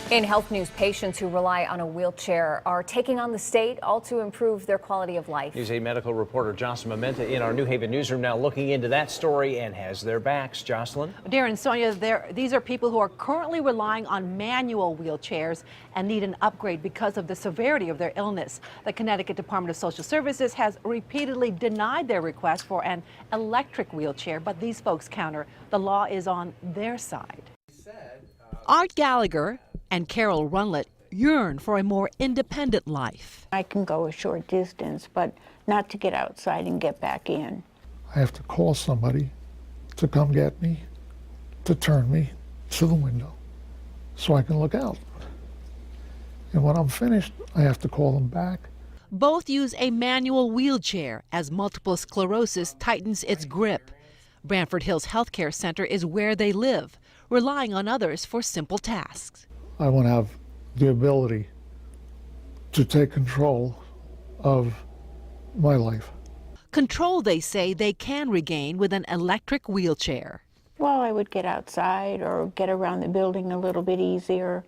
In health news, patients who rely on a wheelchair are taking on the state, all to improve their quality of life. News 8 medical reporter Jocelyn Mementa in our New Haven newsroom now looking into that story and has their backs. Jocelyn? Darren, Sonia, these are people who are currently relying on manual wheelchairs and need an upgrade because of the severity of their illness. The Connecticut Department of Social Services has repeatedly denied their request for an electric wheelchair, but these folks counter the law is on their side. Art Gallagher and Carol Runlett yearn for a more independent life. I can go a short distance, but not to get outside and get back in. I have to call somebody to come get me, to turn me to the window so I can look out. And when I'm finished, I have to call them back. Both use a manual wheelchair as multiple sclerosis tightens its grip. Branford Hills Healthcare Center is where they live, relying on others for simple tasks. I want to have the ability to take control of my life. Control, they say, they can regain with an electric wheelchair. Well, I would get outside or get around the building a little bit easier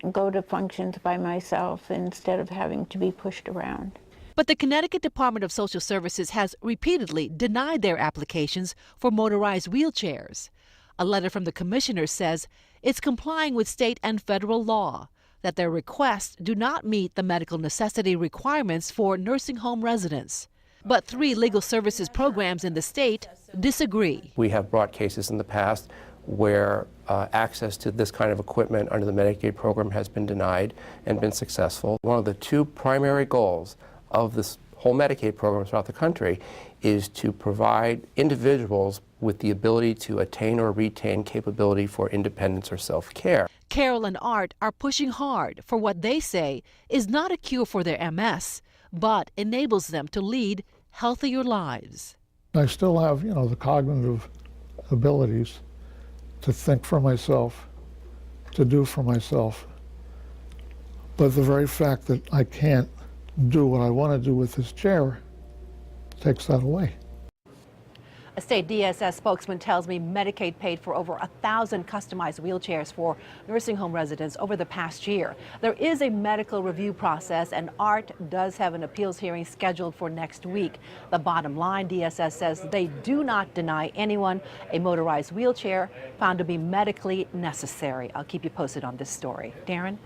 and go to functions by myself instead of having to be pushed around. But the Connecticut Department of Social Services has repeatedly denied their applications for motorized wheelchairs. A letter from the commissioner says it's complying with state and federal law, that their requests do not meet the medical necessity requirements for nursing home residents. But 3 legal services programs in the state disagree. We have brought cases in the past where access to this kind of equipment under the Medicaid program has been denied and been successful. One of the 2 primary goals of this whole Medicaid program throughout the country is to provide individuals with the ability to attain or retain capability for independence or self-care. Carol and Art are pushing hard for what they say is not a cure for their MS, but enables them to lead healthier lives. I still have, the cognitive abilities to think for myself, to do for myself. But the very fact that I can't do what I want to do with this chair takes that away. A state DSS spokesman tells me Medicaid paid for over 1,000 customized wheelchairs for nursing home residents over the past year. There is a medical review process, and Art does have an appeals hearing scheduled for next week. The bottom line, DSS says they do not deny anyone a motorized wheelchair found to be medically necessary. I'll keep you posted on this story. Darren?